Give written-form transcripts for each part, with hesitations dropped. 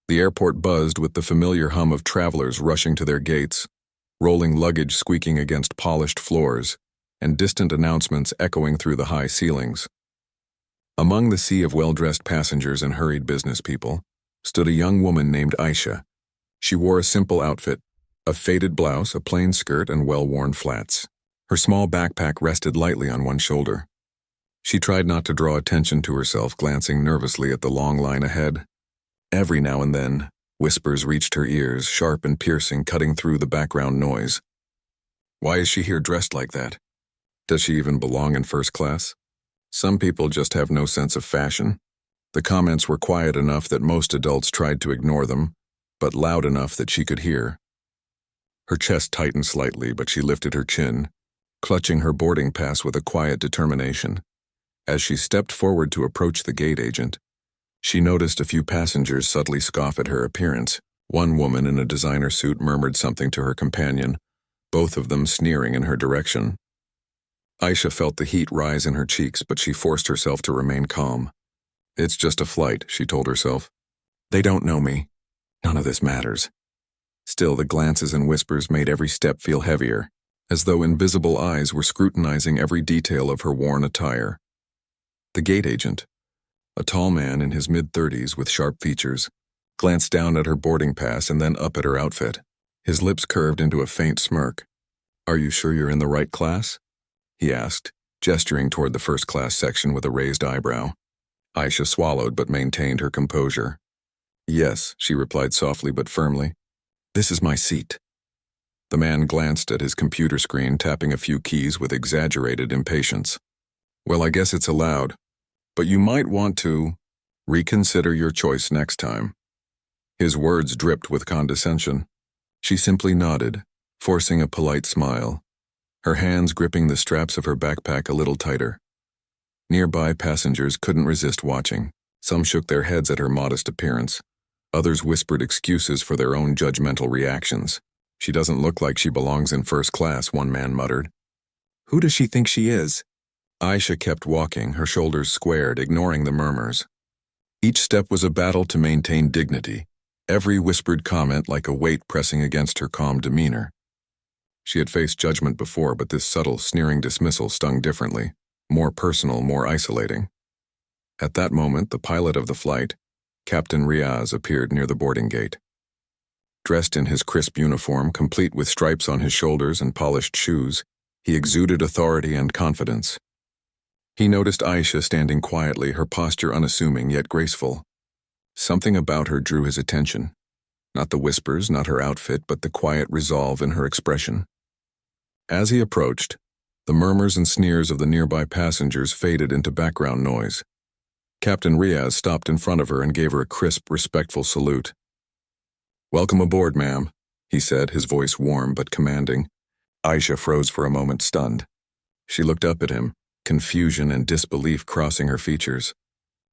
The airport buzzed with the familiar hum of travelers rushing to their gates, rolling luggage squeaking against polished floors, and distant announcements echoing through the high ceilings. Among the sea of well-dressed passengers and hurried business people stood a young woman named Aisha. She wore a simple outfit, a faded blouse, a plain skirt, and well-worn flats. Her small backpack rested lightly on one shoulder. She tried not to draw attention to herself, glancing nervously at the long line ahead. Every now and then, whispers reached her ears, sharp and piercing, cutting through the background noise. Why is she here dressed like that? Does she even belong in first class? Some people just have no sense of fashion. The comments were quiet enough that most adults tried to ignore them, but loud enough that she could hear. Her chest tightened slightly, but she lifted her chin, clutching her boarding pass with a quiet determination. As she stepped forward to approach the gate agent, she noticed a few passengers subtly scoff at her appearance. One woman in a designer suit murmured something to her companion, both of them sneering in her direction. Aisha felt the heat rise in her cheeks, but she forced herself to remain calm. It's just a flight, she told herself. They don't know me. None of this matters. Still, the glances and whispers made every step feel heavier, as though invisible eyes were scrutinizing every detail of her worn attire. The gate agent, a tall man in his mid-30s with sharp features, glanced down at her boarding pass and then up at her outfit. His lips curved into a faint smirk. "Are you sure you're in the right class?" he asked, gesturing toward the first-class section with a raised eyebrow. Aisha swallowed but maintained her composure. "Yes," she replied softly but firmly. "This is my seat." The man glanced at his computer screen, tapping a few keys with exaggerated impatience. "Well, I guess it's allowed, but you might want to reconsider your choice next time." His words dripped with condescension. She simply nodded, forcing a polite smile, her hands gripping the straps of her backpack a little tighter. Nearby passengers couldn't resist watching. Some shook their heads at her modest appearance. Others whispered excuses for their own judgmental reactions. "She doesn't look like she belongs in first class," one man muttered. "Who does she think she is?" Aisha kept walking, her shoulders squared, ignoring the murmurs. Each step was a battle to maintain dignity, every whispered comment like a weight pressing against her calm demeanor. She had faced judgment before, but this subtle, sneering dismissal stung differently, more personal, more isolating. At that moment, the pilot of the flight, Captain Riaz, appeared near the boarding gate. Dressed in his crisp uniform, complete with stripes on his shoulders and polished shoes, he exuded authority and confidence. He noticed Aisha standing quietly, her posture unassuming yet graceful. Something about her drew his attention. Not the whispers, not her outfit, but the quiet resolve in her expression. As he approached, the murmurs and sneers of the nearby passengers faded into background noise. Captain Riaz stopped in front of her and gave her a crisp, respectful salute. "Welcome aboard, ma'am," he said, his voice warm but commanding. Aisha froze for a moment, stunned. She looked up at him, confusion and disbelief crossing her features.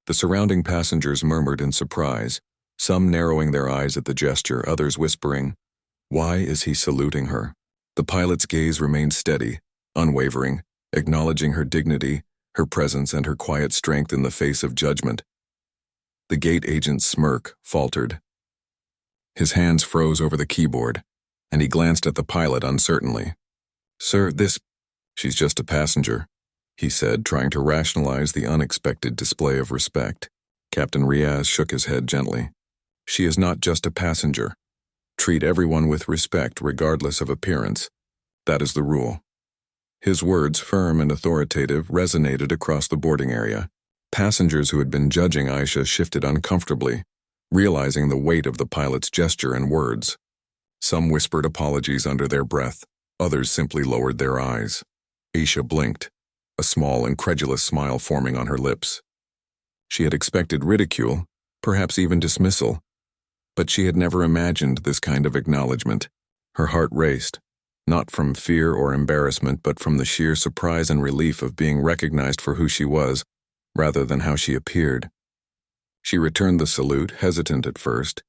The surrounding passengers murmured in surprise, some narrowing their eyes at the gesture, others whispering, "Why is he saluting her?" The pilot's gaze remained steady, unwavering, acknowledging her dignity, her presence, and her quiet strength in the face of judgment. The gate agent's smirk faltered. His hands froze over the keyboard, and he glanced at the pilot uncertainly. "Sir, she's just a passenger," he said, trying to rationalize the unexpected display of respect. Captain Riaz shook his head gently. "She is not just a passenger. Treat everyone with respect, regardless of appearance. That is the rule." His words, firm and authoritative, resonated across the boarding area. Passengers who had been judging Aisha shifted uncomfortably, realizing the weight of the pilot's gesture and words. Some whispered apologies under their breath, others simply lowered their eyes. Aisha blinked, a small, incredulous smile forming on her lips. She had expected ridicule, perhaps even dismissal, but she had never imagined this kind of acknowledgement. Her heart raced, not from fear or embarrassment, but from the sheer surprise and relief of being recognized for who she was, rather than how she appeared. She returned the salute, hesitant at first,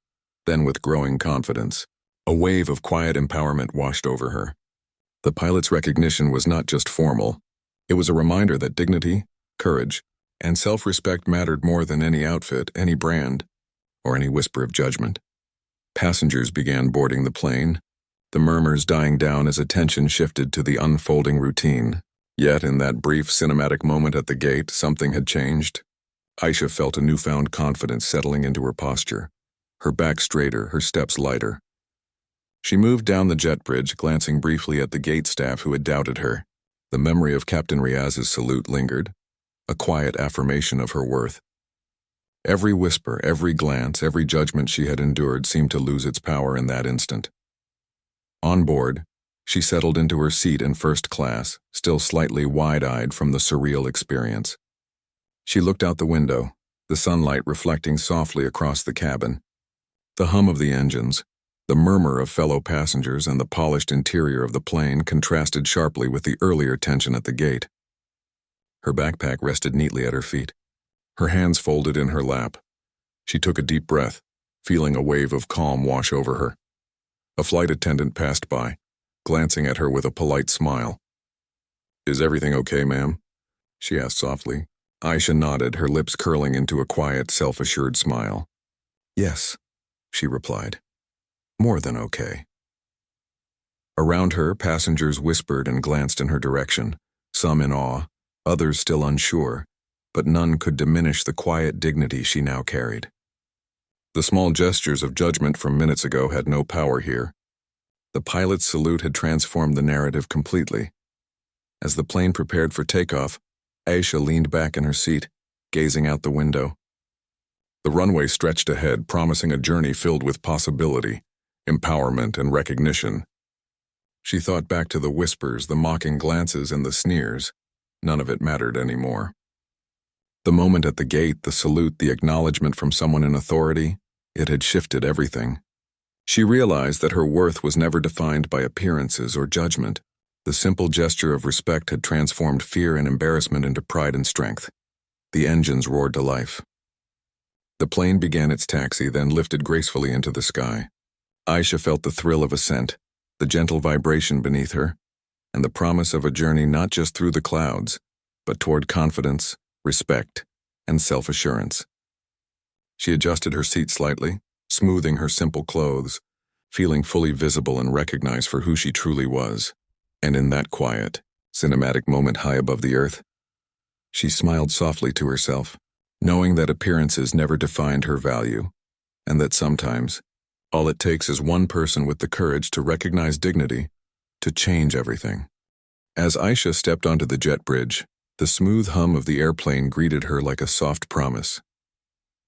then with growing confidence. A wave of quiet empowerment washed over her. The pilot's recognition was not just formal. It was a reminder that dignity, courage, and self-respect mattered more than any outfit, any brand, or any whisper of judgment. Passengers began boarding the plane, the murmurs dying down as attention shifted to the unfolding routine. Yet, in that brief cinematic moment at the gate, something had changed. Aisha felt a newfound confidence settling into her posture, her back straighter, her steps lighter. She moved down the jet bridge, glancing briefly at the gate staff who had doubted her. The memory of Captain Riaz's salute lingered, a quiet affirmation of her worth. Every whisper, every glance, every judgment she had endured seemed to lose its power in that instant. On board, she settled into her seat in first class, still slightly wide-eyed from the surreal experience. She looked out the window, the sunlight reflecting softly across the cabin. The hum of the engines, the murmur of fellow passengers, and the polished interior of the plane contrasted sharply with the earlier tension at the gate. Her backpack rested neatly at her feet, her hands folded in her lap. She took a deep breath, feeling a wave of calm wash over her. A flight attendant passed by, glancing at her with a polite smile. "Is everything okay, ma'am?" she asked softly. Aisha nodded, her lips curling into a quiet, self-assured smile. "Yes," she replied. "More than okay." Around her, passengers whispered and glanced in her direction, some in awe, others still unsure, but none could diminish the quiet dignity she now carried. The small gestures of judgment from minutes ago had no power here. The pilot's salute had transformed the narrative completely. As the plane prepared for takeoff, Aisha leaned back in her seat, gazing out the window. The runway stretched ahead, promising a journey filled with possibility, empowerment, and recognition. She thought back to the whispers, the mocking glances, and the sneers. None of it mattered anymore. The moment at the gate, the salute, the acknowledgement from someone in authority, it had shifted everything. She realized that her worth was never defined by appearances or judgment. The simple gesture of respect had transformed fear and embarrassment into pride and strength. The engines roared to life. The plane began its taxi, then lifted gracefully into the sky. Aisha felt the thrill of ascent, the gentle vibration beneath her, and the promise of a journey not just through the clouds, but toward confidence, respect, and self-assurance. She adjusted her seat slightly, smoothing her simple clothes, feeling fully visible and recognized for who she truly was. And in that quiet, cinematic moment high above the earth, she smiled softly to herself, knowing that appearances never defined her value, and that sometimes, all it takes is one person with the courage to recognize dignity, to change everything. As Aisha stepped onto the jet bridge, the smooth hum of the airplane greeted her like a soft promise.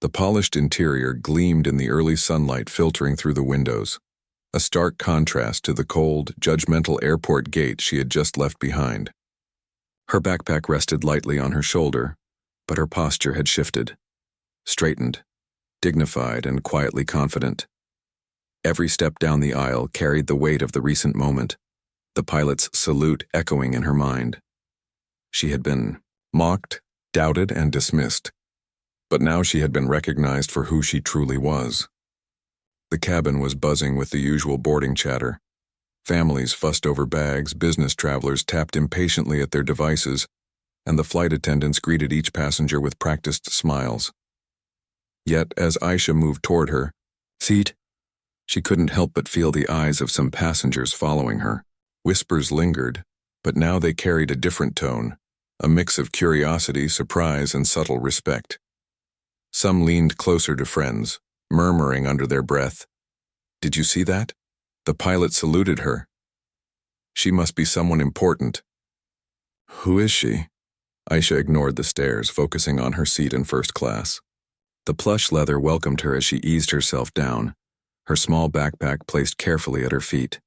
The polished interior gleamed in the early sunlight filtering through the windows, a stark contrast to the cold, judgmental airport gate she had just left behind. Her backpack rested lightly on her shoulder, but her posture had shifted, straightened, dignified, and quietly confident. Every step down the aisle carried the weight of the recent moment, the pilot's salute echoing in her mind. She had been mocked, doubted, and dismissed, but now she had been recognized for who she truly was. The cabin was buzzing with the usual boarding chatter. Families fussed over bags, business travelers tapped impatiently at their devices, and the flight attendants greeted each passenger with practiced smiles. Yet, as Aisha moved toward her seat, she couldn't help but feel the eyes of some passengers following her. Whispers lingered, but now they carried a different tone, a mix of curiosity, surprise, and subtle respect. Some leaned closer to friends, murmuring under their breath, "Did you see that? The pilot saluted her. She must be someone important." "Who is she?" Aisha ignored the stares, focusing on her seat in first class. The plush leather welcomed her as she eased herself down, her small backpack placed carefully at her feet.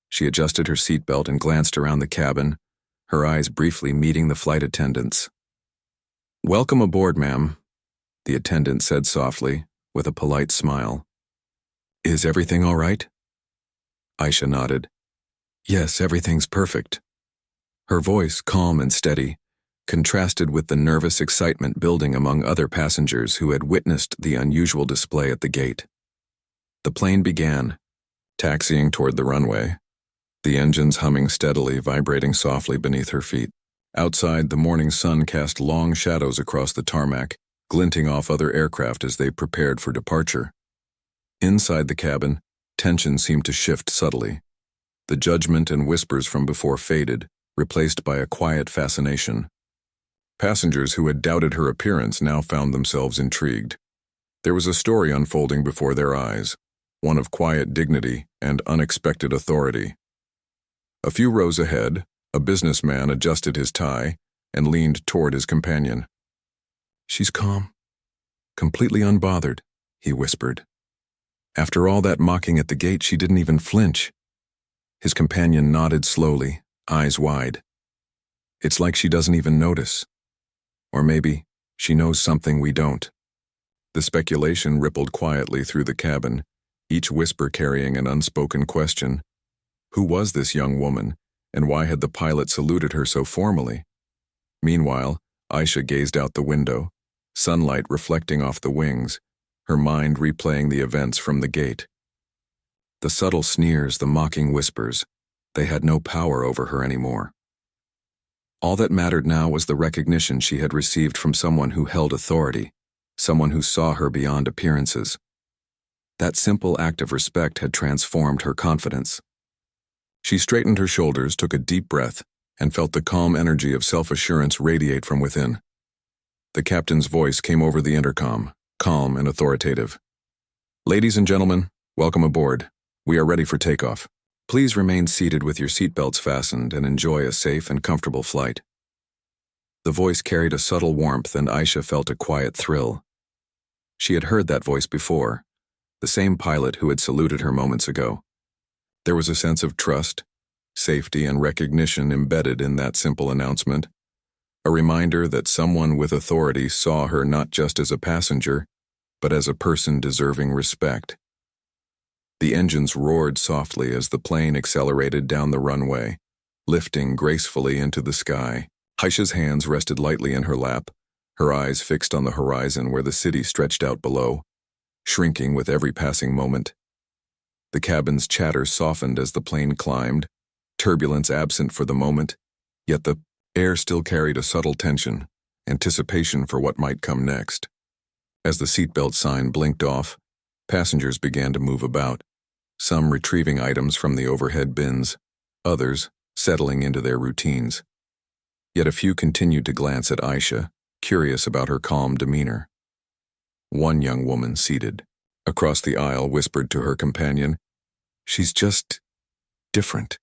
She adjusted her seatbelt and glanced around the cabin, her eyes briefly meeting the flight attendant's. "Welcome aboard, ma'am," the attendant said softly, with a polite smile. "Is everything all right?" Aisha nodded. "Yes, everything's perfect." Her voice, calm and steady, contrasted with the nervous excitement building among other passengers who had witnessed the unusual display at the gate. The plane began, taxiing toward the runway, the engines humming steadily, vibrating softly beneath her feet. Outside, the morning sun cast long shadows across the tarmac, glinting off other aircraft as they prepared for departure. Inside the cabin, tension seemed to shift subtly. The judgment and whispers from before faded, replaced by a quiet fascination. Passengers who had doubted her appearance now found themselves intrigued. There was a story unfolding before their eyes, one of quiet dignity and unexpected authority. A few rows ahead, a businessman adjusted his tie and leaned toward his companion. "She's calm, completely unbothered," he whispered. "After all that mocking at the gate, she didn't even flinch." His companion nodded slowly, eyes wide. "It's like she doesn't even notice. Or maybe she knows something we don't." The speculation rippled quietly through the cabin, each whisper carrying an unspoken question. Who was this young woman, and why had the pilot saluted her so formally? Meanwhile, Aisha gazed out the window, sunlight reflecting off the wings, her mind replaying the events from the gate. The subtle sneers, the mocking whispers, they had no power over her anymore. All that mattered now was the recognition she had received from someone who held authority, someone who saw her beyond appearances. That simple act of respect had transformed her confidence. She straightened her shoulders, took a deep breath, and felt the calm energy of self-assurance radiate from within. The captain's voice came over the intercom, calm and authoritative. "Ladies and gentlemen, welcome aboard. We are ready for takeoff. Please remain seated with your seatbelts fastened and enjoy a safe and comfortable flight." The voice carried a subtle warmth, and Aisha felt a quiet thrill. She had heard that voice before, the same pilot who had saluted her moments ago. There was a sense of trust, safety, and recognition embedded in that simple announcement, a reminder that someone with authority saw her not just as a passenger, but as a person deserving respect. The engines roared softly as the plane accelerated down the runway, lifting gracefully into the sky. Aisha's hands rested lightly in her lap, her eyes fixed on the horizon where the city stretched out below, shrinking with every passing moment. The cabin's chatter softened as the plane climbed, turbulence absent for the moment, yet the air still carried a subtle tension, anticipation for what might come next. As the seatbelt sign blinked off, passengers began to move about, some retrieving items from the overhead bins, others settling into their routines. Yet a few continued to glance at Aisha, curious about her calm demeanor. One young woman seated across the aisle whispered to her companion, "She's just different."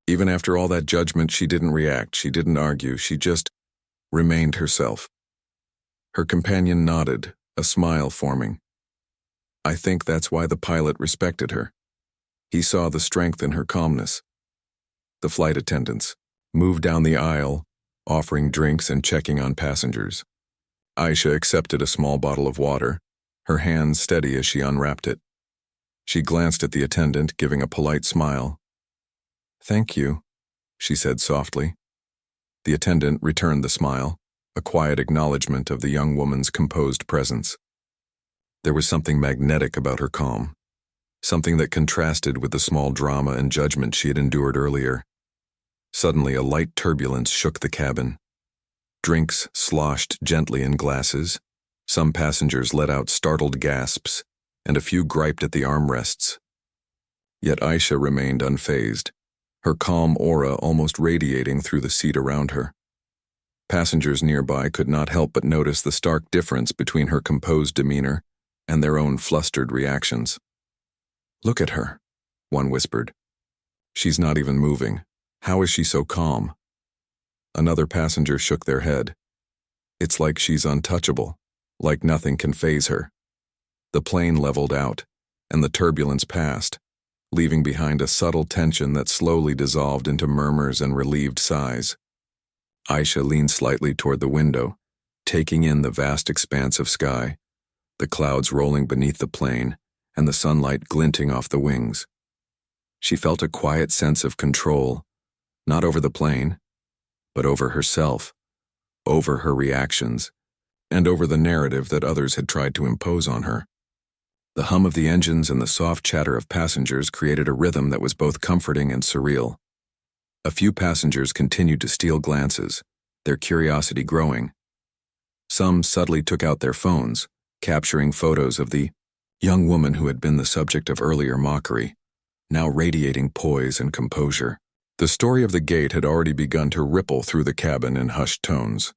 Even after all that judgment, she didn't react, she didn't argue, she just remained herself. Her companion nodded, a smile forming. "I think that's why the pilot respected her. He saw the strength in her calmness." The flight attendants moved down the aisle, offering drinks and checking on passengers. Aisha accepted a small bottle of water, her hands steady as she unwrapped it. She glanced at the attendant, giving a polite smile. "Thank you," she said softly. The attendant returned the smile, a quiet acknowledgement of the young woman's composed presence. There was something magnetic about her calm, something that contrasted with the small drama and judgment she had endured earlier. Suddenly, a light turbulence shook the cabin. Drinks sloshed gently in glasses, some passengers let out startled gasps, and a few griped at the armrests. Yet Aisha remained unfazed, her calm aura almost radiating through the seat around her. Passengers nearby could not help but notice the stark difference between her composed demeanor and their own flustered reactions. "Look at her," one whispered. "She's not even moving. How is she so calm?" Another passenger shook their head. "It's like she's untouchable, like nothing can faze her." The plane leveled out, and the turbulence passed, leaving behind a subtle tension that slowly dissolved into murmurs and relieved sighs. Aisha leaned slightly toward the window, taking in the vast expanse of sky, the clouds rolling beneath the plane, and the sunlight glinting off the wings. She felt a quiet sense of control, not over the plane, but over herself, over her reactions, and over the narrative that others had tried to impose on her. The hum of the engines and the soft chatter of passengers created a rhythm that was both comforting and surreal. A few passengers continued to steal glances, their curiosity growing. Some subtly took out their phones, capturing photos of the young woman who had been the subject of earlier mockery, now radiating poise and composure. The story of the gate had already begun to ripple through the cabin in hushed tones.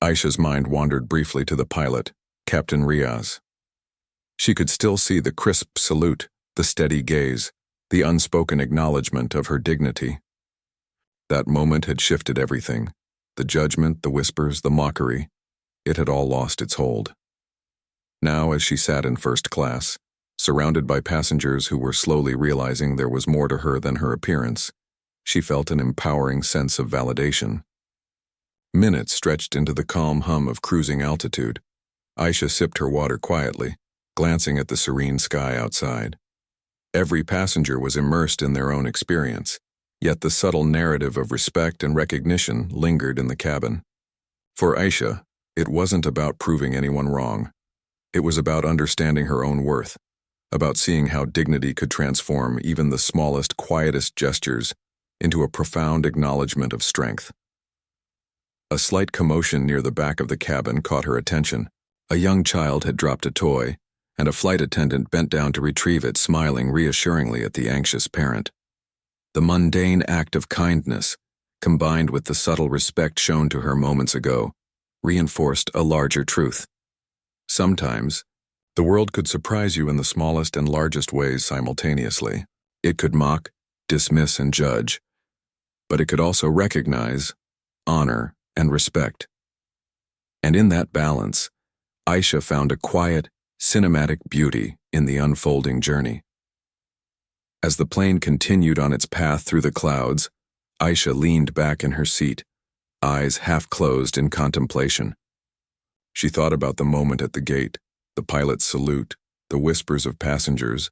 Aisha's mind wandered briefly to the pilot, Captain Riaz. She could still see the crisp salute, the steady gaze, the unspoken acknowledgement of her dignity. That moment had shifted everything. The judgment, the whispers, the mockery. It had all lost its hold. Now, as she sat in first class, surrounded by passengers who were slowly realizing there was more to her than her appearance, she felt an empowering sense of validation. Minutes stretched into the calm hum of cruising altitude. Aisha sipped her water quietly, glancing at the serene sky outside. Every passenger was immersed in their own experience, yet the subtle narrative of respect and recognition lingered in the cabin. For Aisha, it wasn't about proving anyone wrong. It was about understanding her own worth, about seeing how dignity could transform even the smallest, quietest gestures into a profound acknowledgement of strength. A slight commotion near the back of the cabin caught her attention. A young child had dropped a toy, and a flight attendant bent down to retrieve it, smiling reassuringly at the anxious parent. The mundane act of kindness, combined with the subtle respect shown to her moments ago, reinforced a larger truth. Sometimes, the world could surprise you in the smallest and largest ways simultaneously. It could mock, dismiss, and judge, but it could also recognize, honor, and respect. And in that balance, Aisha found a quiet, cinematic beauty in the unfolding journey. As the plane continued on its path through the clouds, Aisha leaned back in her seat, eyes half closed in contemplation. She thought about the moment at the gate, the pilot's salute, the whispers of passengers,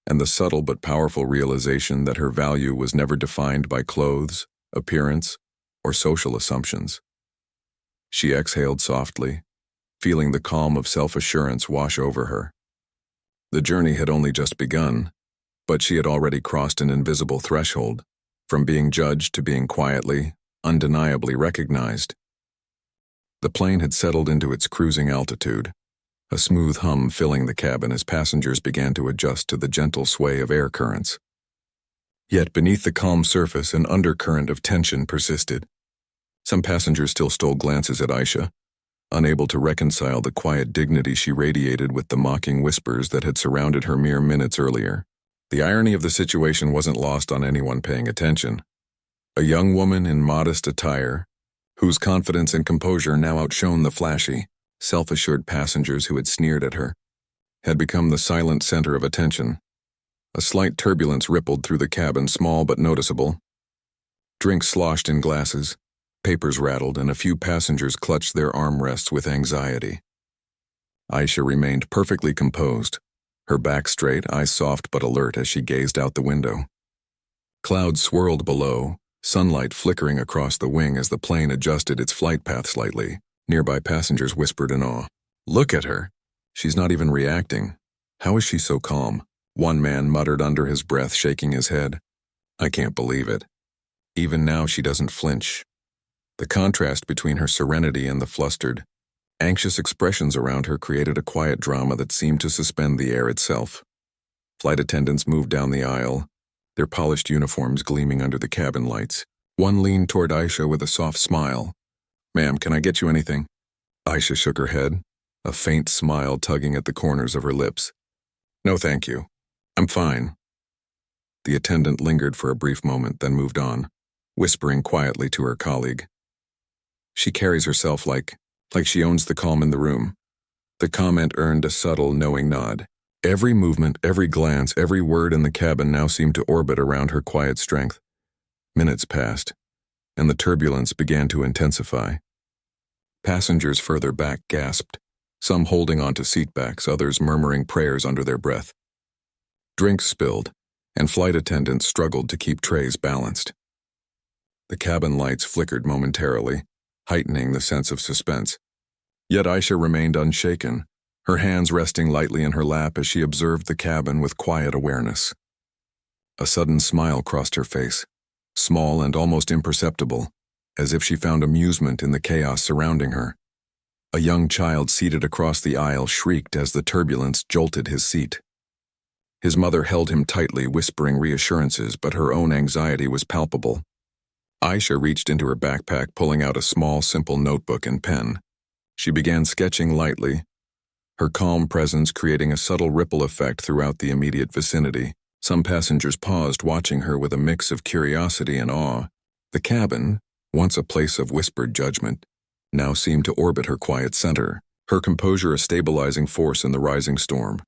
and the subtle but powerful realization that her value was never defined by clothes, appearance, or social assumptions. She exhaled softly, feeling the calm of self-assurance wash over her. The journey had only just begun, but she had already crossed an invisible threshold, from being judged to being quietly, undeniably recognized. The plane had settled into its cruising altitude, a smooth hum filling the cabin as passengers began to adjust to the gentle sway of air currents. Yet beneath the calm surface, an undercurrent of tension persisted. Some passengers still stole glances at Aisha, unable to reconcile the quiet dignity she radiated with the mocking whispers that had surrounded her mere minutes earlier. The irony of the situation wasn't lost on anyone paying attention. A young woman in modest attire, whose confidence and composure now outshone the flashy, self-assured passengers who had sneered at her, had become the silent center of attention. A slight turbulence rippled through the cabin, small but noticeable. Drinks sloshed in glasses, papers rattled, and a few passengers clutched their armrests with anxiety. Aisha remained perfectly composed, her back straight, eyes soft but alert as she gazed out the window. Clouds swirled below, sunlight flickering across the wing as the plane adjusted its flight path slightly. Nearby passengers whispered in awe. "Look at her. She's not even reacting. How is she so calm?" One man muttered under his breath, shaking his head. "I can't believe it. Even now she doesn't flinch." The contrast between her serenity and the flustered, anxious expressions around her created a quiet drama that seemed to suspend the air itself. Flight attendants moved down the aisle, their polished uniforms gleaming under the cabin lights. One leaned toward Aisha with a soft smile. "Ma'am, can I get you anything?" Aisha shook her head, a faint smile tugging at the corners of her lips. "No, thank you. I'm fine." The attendant lingered for a brief moment, then moved on, whispering quietly to her colleague. "She carries herself like she owns the calm in the room." The comment earned a subtle, knowing nod. Every movement, every glance, every word in the cabin now seemed to orbit around her quiet strength. Minutes passed, and the turbulence began to intensify. Passengers further back gasped, some holding onto seatbacks, others murmuring prayers under their breath. Drinks spilled, and flight attendants struggled to keep trays balanced. The cabin lights flickered momentarily, heightening the sense of suspense. Yet Aisha remained unshaken, her hands resting lightly in her lap as she observed the cabin with quiet awareness. A sudden smile crossed her face, small and almost imperceptible, as if she found amusement in the chaos surrounding her. A young child seated across the aisle shrieked as the turbulence jolted his seat. His mother held him tightly, whispering reassurances, but her own anxiety was palpable. Aisha reached into her backpack, pulling out a small, simple notebook and pen. She began sketching lightly, her calm presence creating a subtle ripple effect throughout the immediate vicinity. Some passengers paused, watching her with a mix of curiosity and awe. The cabin, once a place of whispered judgment, now seemed to orbit her quiet center, her composure a stabilizing force in the rising storm.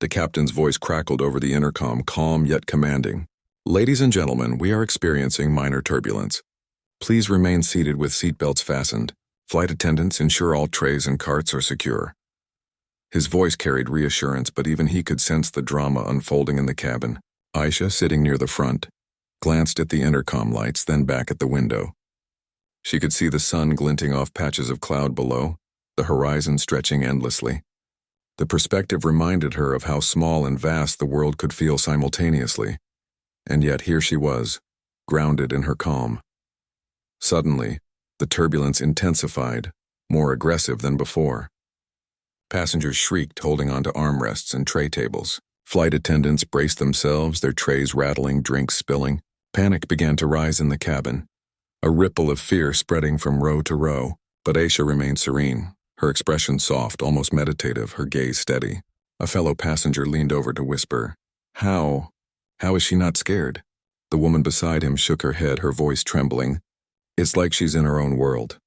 The captain's voice crackled over the intercom, calm yet commanding. "Ladies and gentlemen, we are experiencing minor turbulence. Please remain seated with seatbelts fastened. Flight attendants, ensure all trays and carts are secure." His voice carried reassurance, but even he could sense the drama unfolding in the cabin. Aisha, sitting near the front, glanced at the intercom lights, then back at the window. She could see the sun glinting off patches of cloud below, the horizon stretching endlessly. The perspective reminded her of how small and vast the world could feel simultaneously, and yet here she was, grounded in her calm. Suddenly, the turbulence intensified, more aggressive than before. Passengers shrieked, holding onto armrests and tray tables. Flight attendants braced themselves, their trays rattling, drinks spilling. Panic began to rise in the cabin, a ripple of fear spreading from row to row. But Aisha remained serene, her expression soft, almost meditative, her gaze steady. A fellow passenger leaned over to whisper, How is she not scared?" The woman beside him shook her head, her voice trembling. "It's like she's in her own world.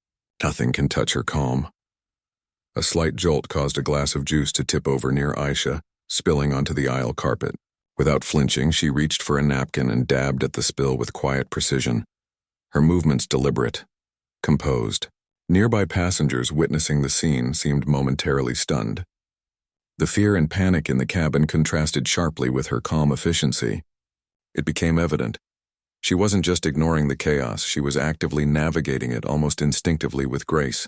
Nothing can touch her calm." A slight jolt caused a glass of juice to tip over near Aisha, spilling onto the aisle carpet. Without flinching, she reached for a napkin and dabbed at the spill with quiet precision, her movements deliberate, composed. Nearby passengers witnessing the scene seemed momentarily stunned. The fear and panic in the cabin contrasted sharply with her calm efficiency. It became evident. She wasn't just ignoring the chaos, she was actively navigating it almost instinctively with grace.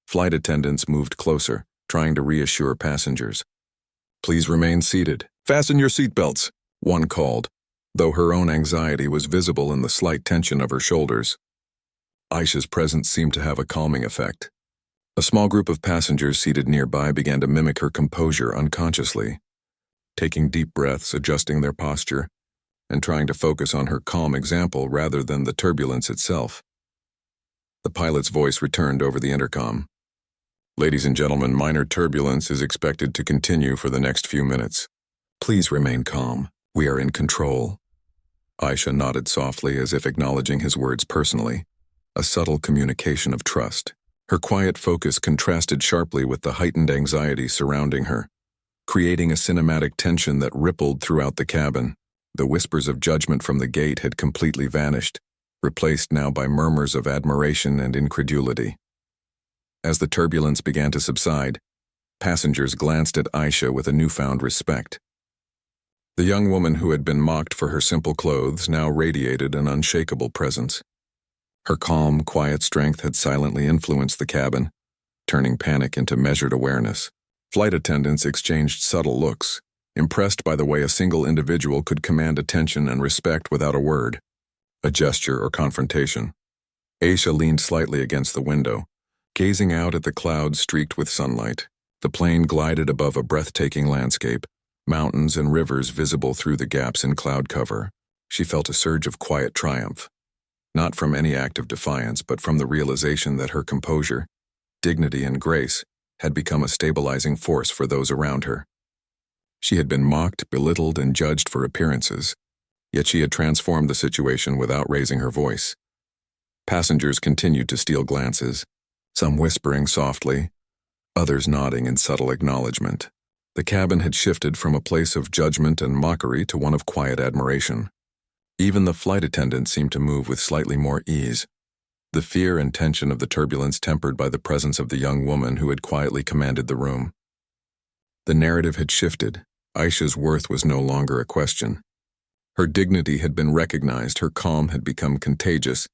Flight attendants moved closer, trying to reassure passengers. "Please remain seated. Fasten your seatbelts," one called, though her own anxiety was visible in the slight tension of her shoulders. Aisha's presence seemed to have a calming effect. A small group of passengers seated nearby began to mimic her composure unconsciously, taking deep breaths, adjusting their posture, and trying to focus on her calm example rather than the turbulence itself. The pilot's voice returned over the intercom. "Ladies and gentlemen, minor turbulence is expected to continue for the next few minutes. Please remain calm. We are in control." Aisha nodded softly as if acknowledging his words personally, a subtle communication of trust. Her quiet focus contrasted sharply with the heightened anxiety surrounding her, creating a cinematic tension that rippled throughout the cabin. The whispers of judgment from the gate had completely vanished, replaced now by murmurs of admiration and incredulity. As the turbulence began to subside, passengers glanced at Aisha with a newfound respect. The young woman who had been mocked for her simple clothes now radiated an unshakable presence. Her calm, quiet strength had silently influenced the cabin, turning panic into measured awareness. Flight attendants exchanged subtle looks, impressed by the way a single individual could command attention and respect without a word, a gesture or confrontation. Aisha leaned slightly against the window, gazing out at the clouds streaked with sunlight. The plane glided above a breathtaking landscape, mountains and rivers visible through the gaps in cloud cover. She felt a surge of quiet triumph, not from any act of defiance, but from the realization that her composure, dignity, and grace had become a stabilizing force for those around her. She had been mocked, belittled, and judged for appearances, yet she had transformed the situation without raising her voice. Passengers continued to steal glances, some whispering softly, others nodding in subtle acknowledgement. The cabin had shifted from a place of judgment and mockery to one of quiet admiration. Even the flight attendants seemed to move with slightly more ease, the fear and tension of the turbulence tempered by the presence of the young woman who had quietly commanded the room. The narrative had shifted. Aisha's worth was no longer a question. Her dignity had been recognized, her calm had become contagious,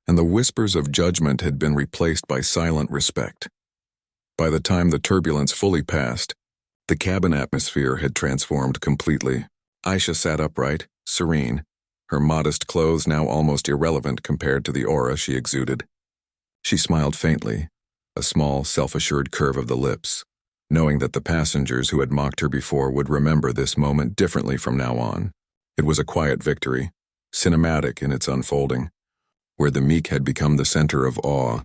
and the whispers of judgment had been replaced by silent respect. By the time the turbulence fully passed, the cabin atmosphere had transformed completely. Aisha sat upright, serene, her modest clothes now almost irrelevant compared to the aura she exuded. She smiled faintly, a small, self-assured curve of the lips, knowing that the passengers who had mocked her before would remember this moment differently from now on. It was a quiet victory, cinematic in its unfolding, where the meek had become the center of awe,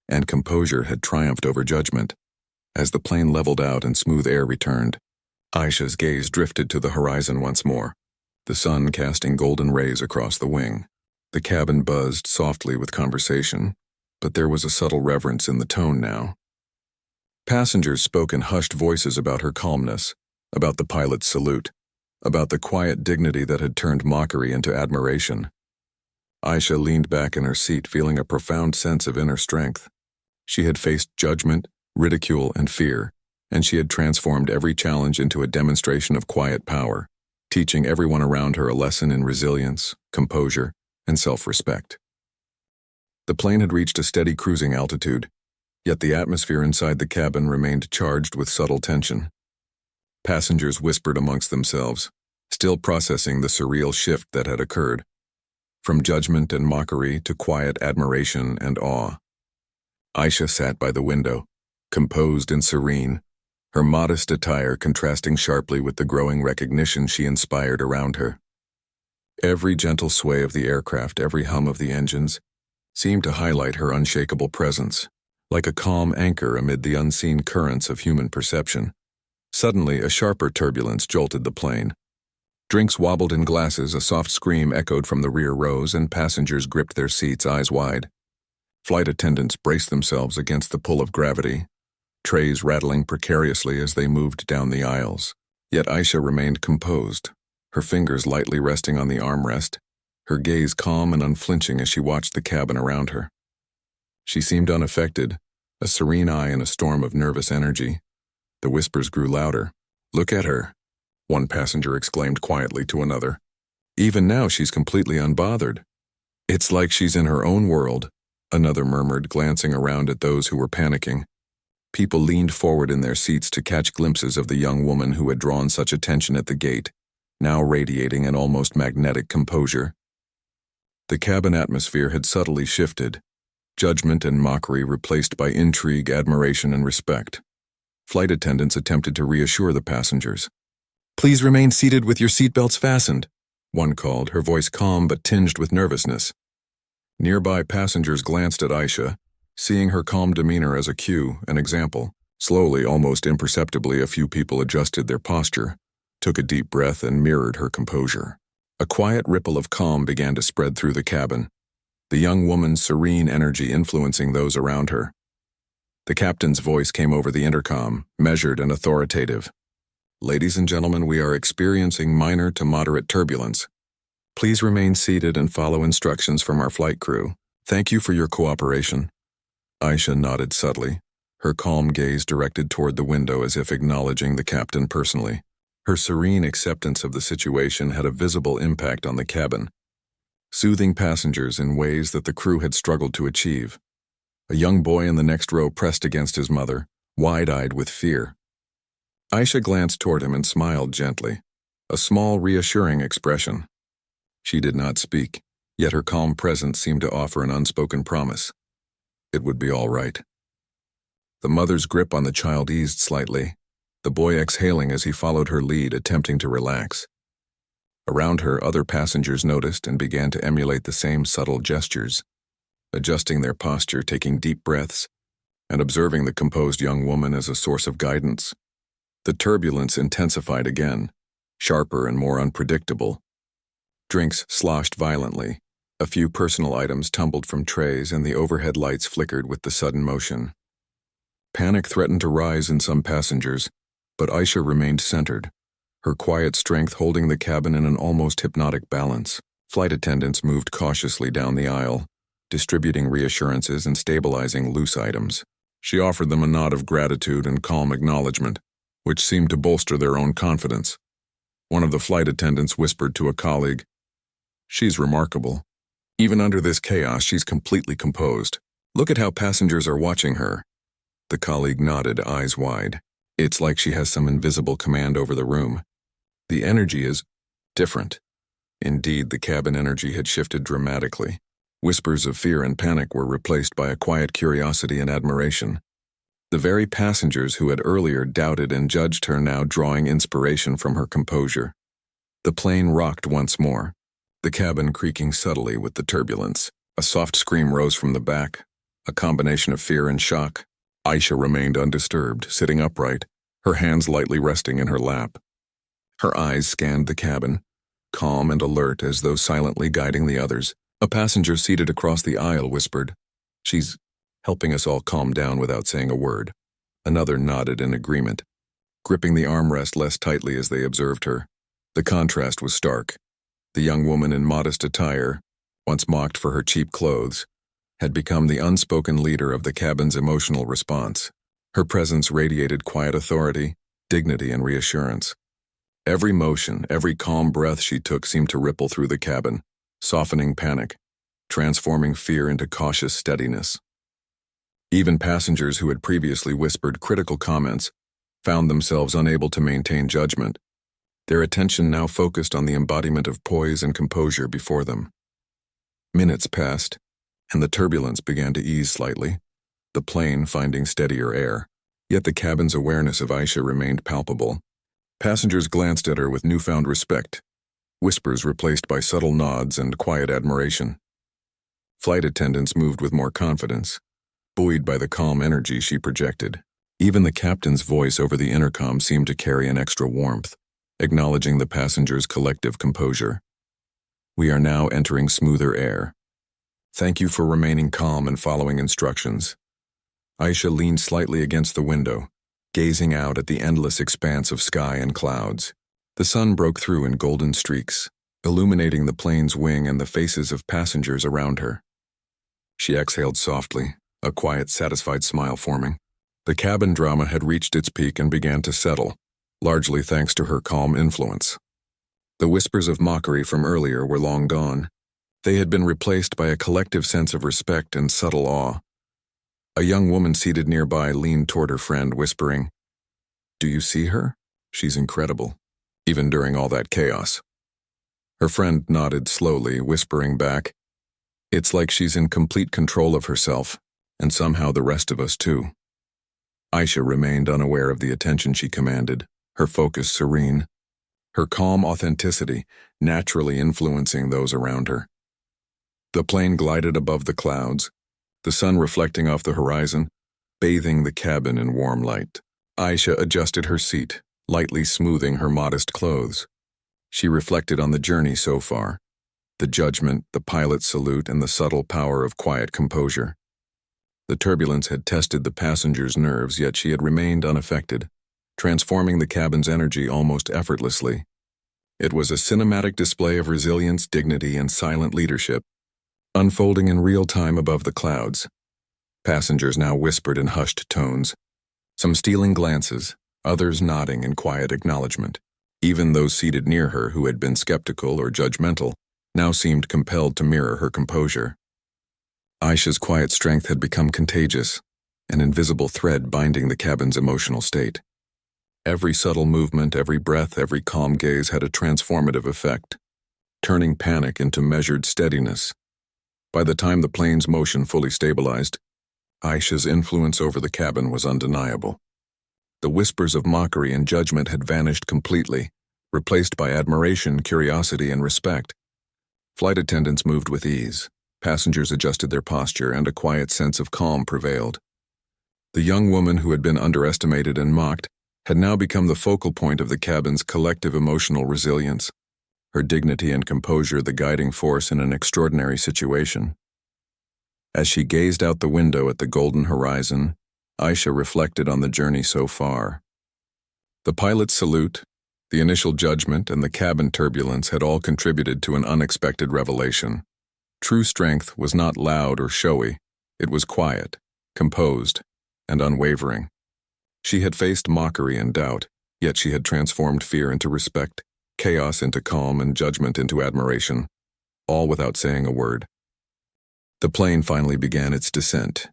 and composure had triumphed over judgment. As the plane leveled out and smooth air returned, Aisha's gaze drifted to the horizon once more, the sun casting golden rays across the wing. The cabin buzzed softly with conversation, but there was a subtle reverence in the tone now. Passengers spoke in hushed voices about her calmness, about the pilot's salute, about the quiet dignity that had turned mockery into admiration. Aisha leaned back in her seat, feeling a profound sense of inner strength. She had faced judgment, ridicule, and fear, and she had transformed every challenge into a demonstration of quiet power, teaching everyone around her a lesson in resilience, composure, and self-respect. The plane had reached a steady cruising altitude, yet the atmosphere inside the cabin remained charged with subtle tension. Passengers whispered amongst themselves, still processing the surreal shift that had occurred, from judgment and mockery to quiet admiration and awe. Aisha sat by the window, composed and serene, her modest attire contrasting sharply with the growing recognition she inspired around her. Every gentle sway of the aircraft, every hum of the engines, seemed to highlight her unshakable presence, like a calm anchor amid the unseen currents of human perception. Suddenly, a sharper turbulence jolted the plane. Drinks wobbled in glasses, a soft scream echoed from the rear rows, and passengers gripped their seats, eyes wide. Flight attendants braced themselves against the pull of gravity, trays rattling precariously as they moved down the aisles. Yet Aisha remained composed, her fingers lightly resting on the armrest, her gaze calm and unflinching as she watched the cabin around her. She seemed unaffected, a serene eye in a storm of nervous energy. The whispers grew louder. "Look at her," one passenger exclaimed quietly to another. "Even now she's completely unbothered. It's like she's in her own world," another murmured, glancing around at those who were panicking. People leaned forward in their seats to catch glimpses of the young woman who had drawn such attention at the gate, now radiating an almost magnetic composure. The cabin atmosphere had subtly shifted, judgment and mockery replaced by intrigue, admiration, and respect. Flight attendants attempted to reassure the passengers. "Please remain seated with your seatbelts fastened," one called, her voice calm but tinged with nervousness. Nearby passengers glanced at Aisha, seeing her calm demeanor as a cue, an example. Slowly, almost imperceptibly, a few people adjusted their posture, took a deep breath, and mirrored her composure. A quiet ripple of calm began to spread through the cabin, the young woman's serene energy influencing those around her. The captain's voice came over the intercom, measured and authoritative. "Ladies and gentlemen, we are experiencing minor to moderate turbulence. Please remain seated and follow instructions from our flight crew. Thank you for your cooperation." Aisha nodded subtly, her calm gaze directed toward the window as if acknowledging the captain personally. Her serene acceptance of the situation had a visible impact on the cabin, soothing passengers in ways that the crew had struggled to achieve. A young boy in the next row pressed against his mother, wide-eyed with fear. Aisha glanced toward him and smiled gently, a small, reassuring expression. She did not speak, yet her calm presence seemed to offer an unspoken promise. It would be all right. The mother's grip on the child eased slightly, the boy exhaling as he followed her lead, attempting to relax. Around her, other passengers noticed and began to emulate the same subtle gestures, adjusting their posture, taking deep breaths, and observing the composed young woman as a source of guidance. The turbulence intensified again, sharper and more unpredictable. Drinks sloshed violently, a few personal items tumbled from trays, and the overhead lights flickered with the sudden motion. Panic threatened to rise in some passengers, but Aisha remained centered, her quiet strength holding the cabin in an almost hypnotic balance. Flight attendants moved cautiously down the aisle, distributing reassurances and stabilizing loose items. She offered them a nod of gratitude and calm acknowledgement, which seemed to bolster their own confidence. One of the flight attendants whispered to a colleague, "She's remarkable. Even under this chaos, she's completely composed. Look at how passengers are watching her." The colleague nodded, eyes wide. "It's like she has some invisible command over the room. The energy is different." Indeed, the cabin energy had shifted dramatically. Whispers of fear and panic were replaced by a quiet curiosity and admiration. The very passengers who had earlier doubted and judged her now drawing inspiration from her composure. The plane rocked once more, the cabin creaking subtly with the turbulence. A soft scream rose from the back, a combination of fear and shock. Aisha remained undisturbed, sitting upright, her hands lightly resting in her lap. Her eyes scanned the cabin, calm and alert as though silently guiding the others. A passenger seated across the aisle whispered, "She's helping us all calm down without saying a word." Another nodded in agreement, gripping the armrest less tightly as they observed her. The contrast was stark. The young woman in modest attire, once mocked for her cheap clothes, had become the unspoken leader of the cabin's emotional response. Her presence radiated quiet authority, dignity, and reassurance. Every motion, every calm breath she took seemed to ripple through the cabin, softening panic, transforming fear into cautious steadiness. Even passengers who had previously whispered critical comments found themselves unable to maintain judgment, their attention now focused on the embodiment of poise and composure before them. Minutes passed, and the turbulence began to ease slightly, the plane finding steadier air. Yet the cabin's awareness of Aisha remained palpable. Passengers glanced at her with newfound respect, whispers replaced by subtle nods and quiet admiration. Flight attendants moved with more confidence, buoyed by the calm energy she projected. Even the captain's voice over the intercom seemed to carry an extra warmth, acknowledging the passengers' collective composure. "We are now entering smoother air. Thank you for remaining calm and following instructions." Aisha leaned slightly against the window, gazing out at the endless expanse of sky and clouds. The sun broke through in golden streaks, illuminating the plane's wing and the faces of passengers around her. She exhaled softly, a quiet, satisfied smile forming. The cabin drama had reached its peak and began to settle, largely thanks to her calm influence. The whispers of mockery from earlier were long gone. They had been replaced by a collective sense of respect and subtle awe. A young woman seated nearby leaned toward her friend, whispering, "Do you see her? She's incredible, even during all that chaos." Her friend nodded slowly, whispering back, "It's like she's in complete control of herself, and somehow the rest of us too." Aisha remained unaware of the attention she commanded, her focus serene, her calm authenticity naturally influencing those around her. The plane glided above the clouds, the sun reflecting off the horizon, bathing the cabin in warm light. Aisha adjusted her seat, lightly smoothing her modest clothes. She reflected on the journey so far, the judgment, the pilot's salute, and the subtle power of quiet composure. The turbulence had tested the passengers' nerves, yet she had remained unaffected, transforming the cabin's energy almost effortlessly. It was a cinematic display of resilience, dignity, and silent leadership, unfolding in real time above the clouds. Passengers now whispered in hushed tones, some stealing glances, others nodding in quiet acknowledgement. Even those seated near her who had been skeptical or judgmental now seemed compelled to mirror her composure. Aisha's quiet strength had become contagious, an invisible thread binding the cabin's emotional state. Every subtle movement, every breath, every calm gaze had a transformative effect, turning panic into measured steadiness. By the time the plane's motion fully stabilized, Aisha's influence over the cabin was undeniable. The whispers of mockery and judgment had vanished completely, replaced by admiration, curiosity, and respect. Flight attendants moved with ease, passengers adjusted their posture, and a quiet sense of calm prevailed. The young woman who had been underestimated and mocked had now become the focal point of the cabin's collective emotional resilience, her dignity and composure the guiding force in an extraordinary situation. As she gazed out the window at the golden horizon, Aisha reflected on the journey so far. The pilot's salute, the initial judgment, and the cabin turbulence had all contributed to an unexpected revelation. True strength was not loud or showy. It was quiet, composed, and unwavering. She had faced mockery and doubt, yet she had transformed fear into respect, chaos into calm, and judgment into admiration, all without saying a word. The plane finally began its descent,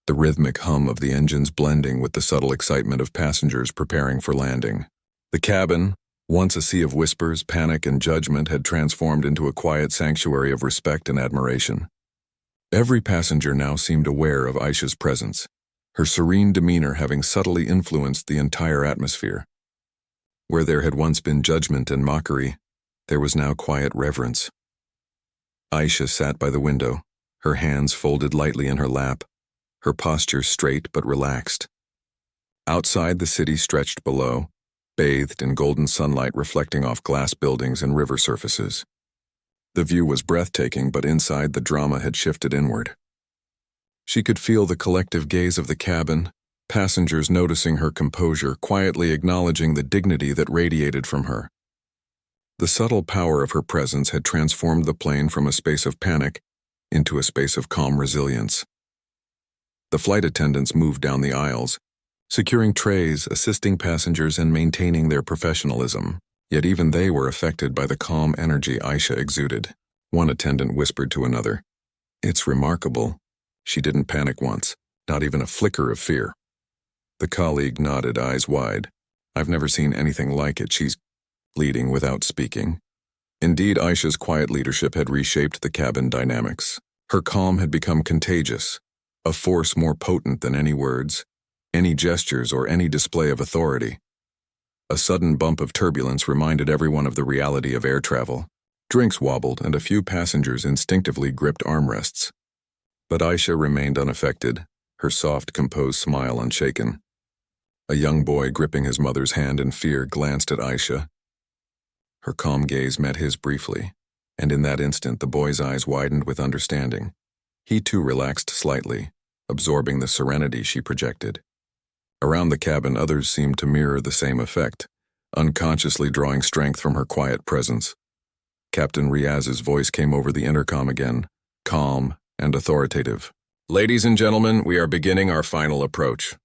the rhythmic hum of the engines blending with the subtle excitement of passengers preparing for landing. The cabin, once a sea of whispers, panic, and judgment, had transformed into a quiet sanctuary of respect and admiration. Every passenger now seemed aware of Aisha's presence, her serene demeanor having subtly influenced the entire atmosphere. Where there had once been judgment and mockery, there was now quiet reverence. Aisha sat by the window, her hands folded lightly in her lap, her posture straight but relaxed. Outside, the city stretched below, bathed in golden sunlight reflecting off glass buildings and river surfaces. The view was breathtaking, but inside the drama had shifted inward. She could feel the collective gaze of the cabin, passengers noticing her composure, quietly acknowledging the dignity that radiated from her. The subtle power of her presence had transformed the plane from a space of panic into a space of calm resilience. The flight attendants moved down the aisles, securing trays, assisting passengers, and maintaining their professionalism. Yet even they were affected by the calm energy Aisha exuded. One attendant whispered to another, "It's remarkable. She didn't panic once, not even a flicker of fear." The colleague nodded, eyes wide. "I've never seen anything like it. She's leading without speaking." Indeed, Aisha's quiet leadership had reshaped the cabin dynamics. Her calm had become contagious, a force more potent than any words, any gestures, or any display of authority. A sudden bump of turbulence reminded everyone of the reality of air travel. Drinks wobbled, and a few passengers instinctively gripped armrests. But Aisha remained unaffected, her soft, composed smile unshaken. A young boy gripping his mother's hand in fear glanced at Aisha. Her calm gaze met his briefly, and in that instant the boy's eyes widened with understanding. He too relaxed slightly, absorbing the serenity she projected. Around the cabin, others seemed to mirror the same effect, unconsciously drawing strength from her quiet presence. Captain Riaz's voice came over the intercom again, calm and authoritative. "Ladies and gentlemen, we are beginning our final approach.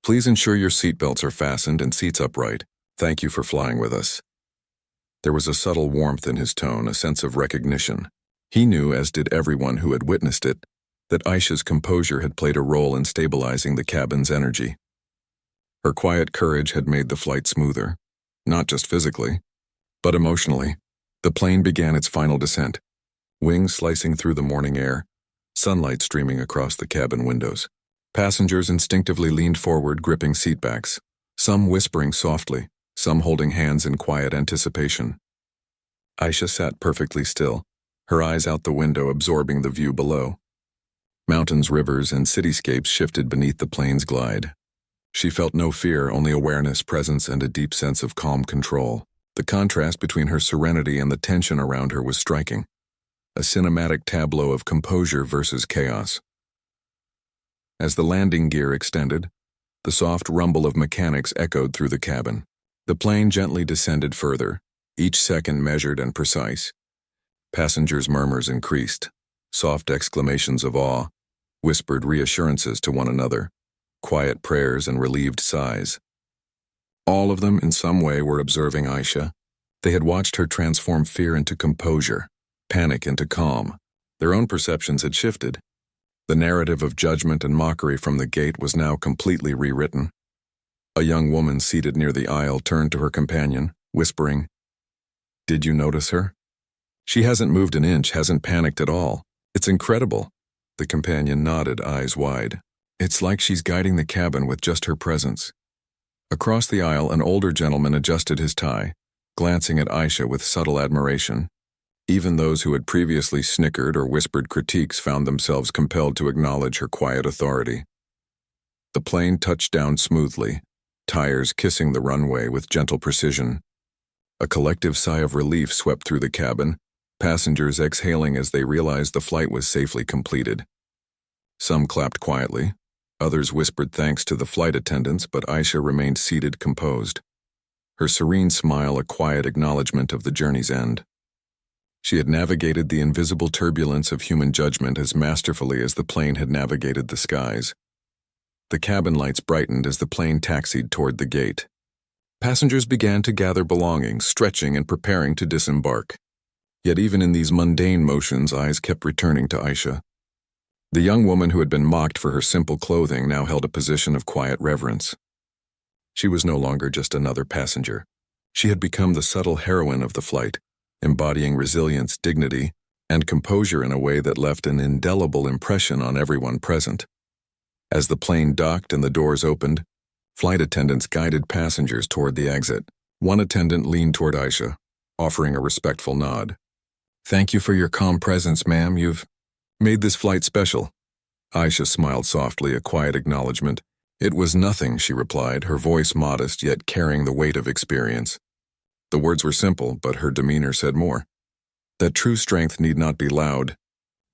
Please ensure your seatbelts are fastened and seats upright. Thank you for flying with us." There was a subtle warmth in his tone, a sense of recognition. He knew, as did everyone who had witnessed it, that Aisha's composure had played a role in stabilizing the cabin's energy. Her quiet courage had made the flight smoother, not just physically, but emotionally. The plane began its final descent, wings slicing through the morning air, sunlight streaming across the cabin windows. Passengers instinctively leaned forward, gripping seatbacks, some whispering softly, some holding hands in quiet anticipation. Aisha sat perfectly still, her eyes out the window absorbing the view below. Mountains, rivers, and cityscapes shifted beneath the plane's glide. She felt no fear, only awareness, presence, and a deep sense of calm control. The contrast between her serenity and the tension around her was striking, a cinematic tableau of composure versus chaos. As the landing gear extended, the soft rumble of mechanics echoed through the cabin. The plane gently descended further, each second measured and precise. Passengers' murmurs increased, soft exclamations of awe, whispered reassurances to one another, quiet prayers and relieved sighs. All of them, in some way, were observing Aisha. They had watched her transform fear into composure, panic into calm. Their own perceptions had shifted. The narrative of judgment and mockery from the gate was now completely rewritten. A young woman seated near the aisle turned to her companion, whispering, "Did you notice her? She hasn't moved an inch, hasn't panicked at all. It's incredible." The companion nodded, eyes wide. "It's like she's guiding the cabin with just her presence." Across the aisle, an older gentleman adjusted his tie, glancing at Aisha with subtle admiration. Even those who had previously snickered or whispered critiques found themselves compelled to acknowledge her quiet authority. The plane touched down smoothly, tires kissing the runway with gentle precision. A collective sigh of relief swept through the cabin, passengers exhaling as they realized the flight was safely completed. Some clapped quietly, others whispered thanks to the flight attendants, but Aisha remained seated, composed. Her serene smile a quiet acknowledgement of the journey's end. She had navigated the invisible turbulence of human judgment as masterfully as the plane had navigated the skies. The cabin lights brightened as the plane taxied toward the gate. Passengers began to gather belongings, stretching and preparing to disembark. Yet even in these mundane motions, eyes kept returning to Aisha. The young woman who had been mocked for her simple clothing now held a position of quiet reverence. She was no longer just another passenger. She had become the subtle heroine of the flight, embodying resilience, dignity, and composure in a way that left an indelible impression on everyone present. As the plane docked and the doors opened, flight attendants guided passengers toward the exit. One attendant leaned toward Aisha, offering a respectful nod. "Thank you for your calm presence, ma'am. You've made this flight special." Aisha smiled softly, a quiet acknowledgement. "It was nothing," she replied, her voice modest yet carrying the weight of experience. The words were simple, but her demeanor said more. That true strength need not be loud,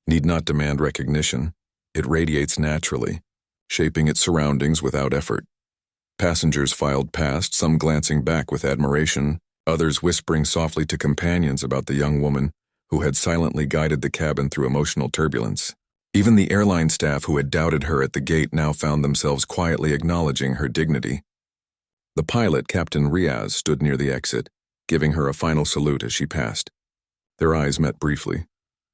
need not demand recognition. It radiates naturally, shaping its surroundings without effort. Passengers filed past, some glancing back with admiration, others whispering softly to companions about the young woman who had silently guided the cabin through emotional turbulence. Even the airline staff who had doubted her at the gate now found themselves quietly acknowledging her dignity. The pilot, Captain Riaz, stood near the exit, giving her a final salute as she passed. Their eyes met briefly,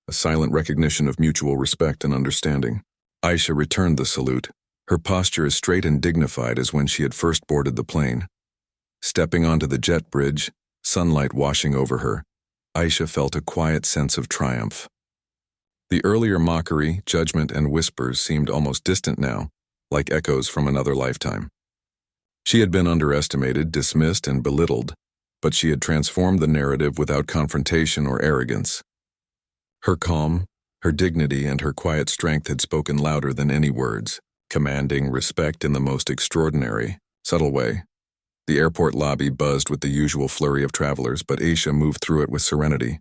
a silent recognition of mutual respect and understanding. Aisha returned the salute, her posture as straight and dignified as when she had first boarded the plane. Stepping onto the jet bridge, sunlight washing over her, Aisha felt a quiet sense of triumph. The earlier mockery, judgment, and whispers seemed almost distant now, like echoes from another lifetime. She had been underestimated, dismissed, and belittled, but she had transformed the narrative without confrontation or arrogance. Her calm, her dignity, and her quiet strength had spoken louder than any words, commanding respect in the most extraordinary, subtle way. The airport lobby buzzed with the usual flurry of travelers, but Aisha moved through it with serenity.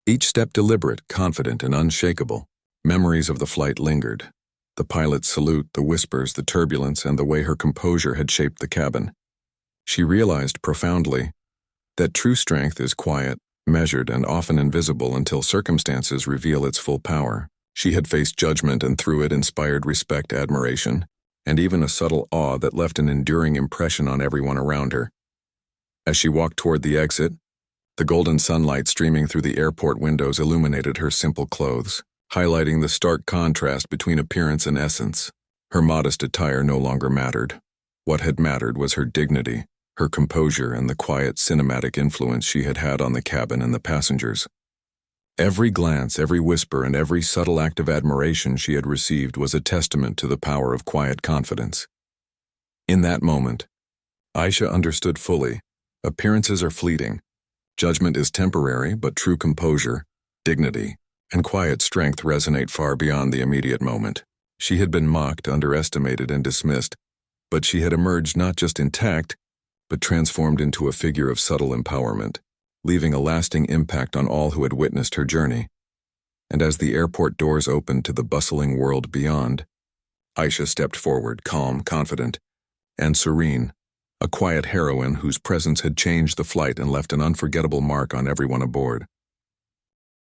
Each step deliberate, confident, and unshakable. Memories of the flight lingered. The pilot's salute, the whispers, the turbulence, and the way her composure had shaped the cabin. She realized profoundly that true strength is quiet, measured, and often invisible until circumstances reveal its full power. She had faced judgment and through it inspired respect, admiration, and even a subtle awe that left an enduring impression on everyone around her. As she walked toward the exit, the golden sunlight streaming through the airport windows illuminated her simple clothes, highlighting the stark contrast between appearance and essence. Her modest attire no longer mattered. What had mattered was her dignity, her composure, and the quiet cinematic influence she had had on the cabin and the passengers. Every glance, every whisper, and every subtle act of admiration she had received was a testament to the power of quiet confidence. In that moment, Aisha understood fully, appearances are fleeting. Judgment is temporary, but true composure, dignity, and quiet strength resonate far beyond the immediate moment. She had been mocked, underestimated, and dismissed, but she had emerged not just intact, but transformed into a figure of subtle empowerment, leaving a lasting impact on all who had witnessed her journey. And as the airport doors opened to the bustling world beyond, Aisha stepped forward, calm, confident, and serene, a quiet heroine whose presence had changed the flight and left an unforgettable mark on everyone aboard.